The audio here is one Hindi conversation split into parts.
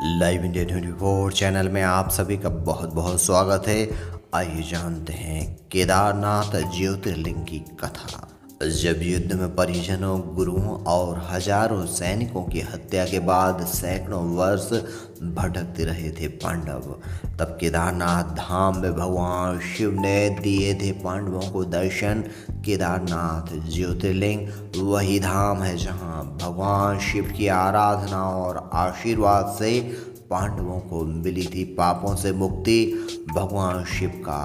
लाइव इंडिया 24 चैनल में आप सभी का बहुत बहुत स्वागत है। आइए जानते हैं केदारनाथ ज्योतिर्लिंग की कथा। जब युद्ध में परिजनों, गुरुओं और हजारों सैनिकों की हत्या के बाद सैकड़ों वर्ष भटकते रहे थे पांडव, तब केदारनाथ धाम में भगवान शिव ने दिए थे पांडवों को दर्शन। केदारनाथ ज्योतिर्लिंग वही धाम है जहां भगवान शिव की आराधना और आशीर्वाद से पांडवों को मिली थी पापों से मुक्ति। भगवान शिव का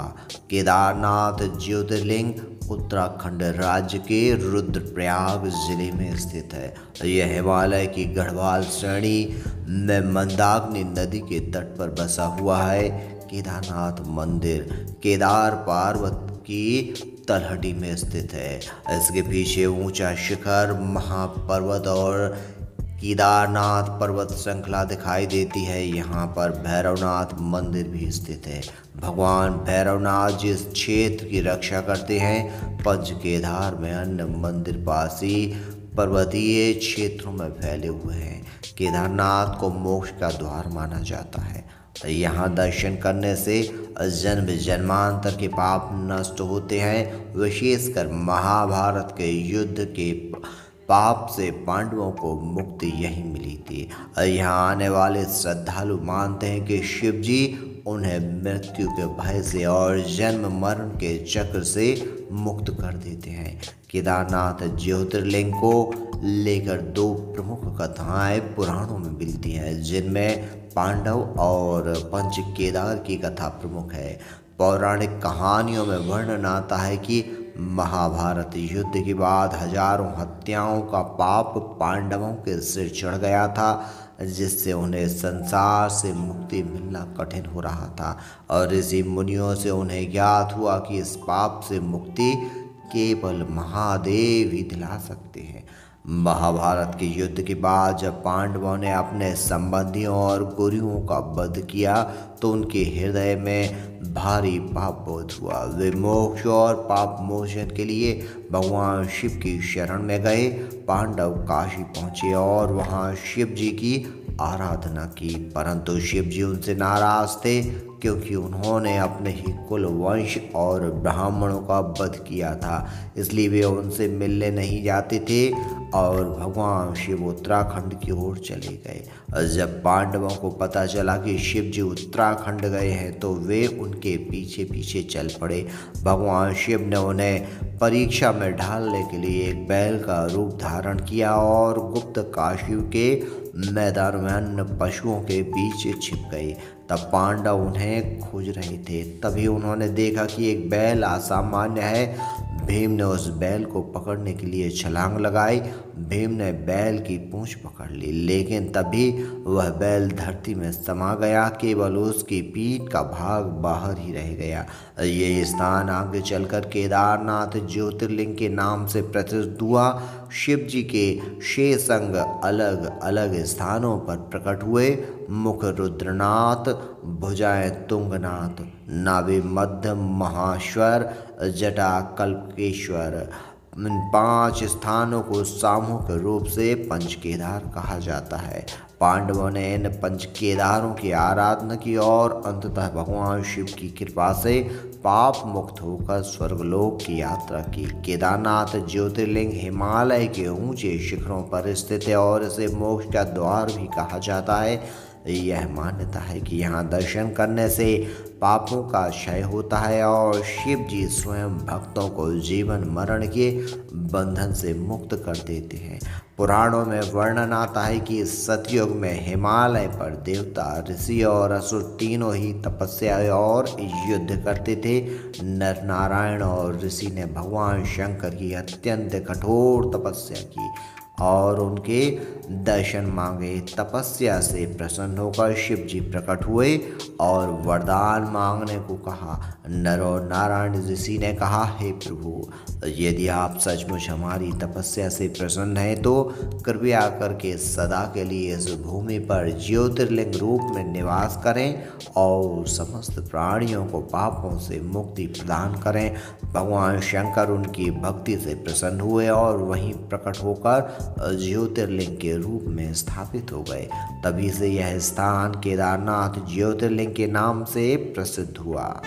केदारनाथ ज्योतिर्लिंग उत्तराखंड राज्य के रुद्रप्रयाग जिले में स्थित है। यह हिमालय की गढ़वाल श्रेणी में मंदाकिनी नदी के तट पर बसा हुआ है। केदारनाथ मंदिर केदार पर्वत की तलहटी में स्थित है। इसके पीछे ऊंचा शिखर, महापर्वत और केदारनाथ पर्वत श्रृंखला दिखाई देती है। यहाँ पर भैरवनाथ मंदिर भी स्थित है। भगवान भैरवनाथ जिस क्षेत्र की रक्षा करते हैं, पंच केदार में अन्य मंदिर पासी पर्वतीय क्षेत्रों में फैले हुए हैं। केदारनाथ को मोक्ष का द्वार माना जाता है। यहाँ दर्शन करने से जन्म जन्मांतर के पाप नष्ट होते हैं। विशेषकर महाभारत के युद्ध के पाप से पांडवों को मुक्ति यही मिली थी। यहाँ आने वाले श्रद्धालु मानते हैं कि शिव जी उन्हें मृत्यु के भय से और जन्म मरण के चक्र से मुक्त कर देते हैं। केदारनाथ ज्योतिर्लिंग को लेकर दो प्रमुख कथाएं पुराणों में मिलती हैं, जिनमें पांडव और पंच केदार की कथा प्रमुख है। पौराणिक कहानियों में वर्णन आता है कि महाभारत युद्ध के बाद हजारों हत्याओं का पाप पांडवों के सिर चढ़ गया था, जिससे उन्हें संसार से मुक्ति मिलना कठिन हो रहा था। और ऋषि मुनियों से उन्हें ज्ञात हुआ कि इस पाप से मुक्ति केवल महादेव ही दिला सकते हैं। महाभारत के युद्ध के बाद जब पांडवों ने अपने संबंधियों और गुरुओं का वध किया तो उनके हृदय में भारी पाप बोध हुआ। वे मोक्ष और पाप मोचन के लिए भगवान शिव की शरण में गए। पांडव काशी पहुंचे और वहां शिव जी की आराधना की, परंतु शिव जी उनसे नाराज थे क्योंकि उन्होंने अपने ही कुल वंश और ब्राह्मणों का वध किया था। इसलिए वे उनसे मिलने नहीं जाते थे और भगवान शिव उत्तराखंड की ओर चले गए। जब पांडवों को पता चला कि शिव जी उत्तराखंड गए हैं तो वे उनके पीछे पीछे चल पड़े। भगवान शिव ने उन्हें परीक्षा में ढालने के लिए एक बैल का रूप धारण किया और गुप्त काशी के मैदान में अन्य पशुओं के बीच छिप गए। तब पांडव उन्हें खोज रहे थे। तभी उन्होंने देखा कि एक बैल असामान्य है। भीम ने उस बैल को पकड़ने के लिए छलांग लगाई। भीम ने बैल की पूंछ पकड़ ली, लेकिन तभी वह बैल धरती में समा गया। केवल उसकी पीठ का भाग बाहर ही रह गया। ये स्थान आगे चलकर केदारनाथ ज्योतिर्लिंग के नाम से प्रसिद्ध हुआ। शिव जी के शेष अंग अलग अलग स्थानों पर प्रकट हुए। मुख रुद्रनाथ, भुजाएं तुंगनाथ, नाभि मध्य महाश्वर, जटा कल्पकेश्वर। इन 5 स्थानों को सामूहिक रूप से पंच केदार कहा जाता है। पांडवों ने इन पंच केदारों की आराधना की और अंततः भगवान शिव की कृपा से पाप मुक्त होकर स्वर्गलोक की यात्रा की। केदारनाथ ज्योतिर्लिंग हिमालय के ऊंचे शिखरों पर स्थित है और इसे मोक्ष का द्वार भी कहा जाता है। यह मान्यता है कि यहाँ दर्शन करने से पापों का क्षय होता है और शिव जी स्वयं भक्तों को जीवन मरण के बंधन से मुक्त कर देते हैं। पुराणों में वर्णन आता है कि सतयुग में हिमालय पर देवता, ऋषि और असुर तीनों ही तपस्या और युद्ध करते थे। नर नारायण और ऋषि ने भगवान शंकर की अत्यंत कठोर तपस्या की और उनके दर्शन मांगे। तपस्या से प्रसन्न होकर शिव जी प्रकट हुए और वरदान मांगने को कहा। नर और नारायण ऋषि ने कहा, हे प्रभु, यदि आप सचमुच हमारी तपस्या से प्रसन्न हैं तो कृपया करके सदा के लिए इस भूमि पर ज्योतिर्लिंग रूप में निवास करें और समस्त प्राणियों को पापों से मुक्ति प्रदान करें। भगवान शंकर उनकी भक्ति से प्रसन्न हुए और वहीं प्रकट होकर ज्योतिर्लिंग के रूप में स्थापित हो गए। तभी से यह स्थान केदारनाथ ज्योतिर्लिंग के नाम से प्रसिद्ध हुआ।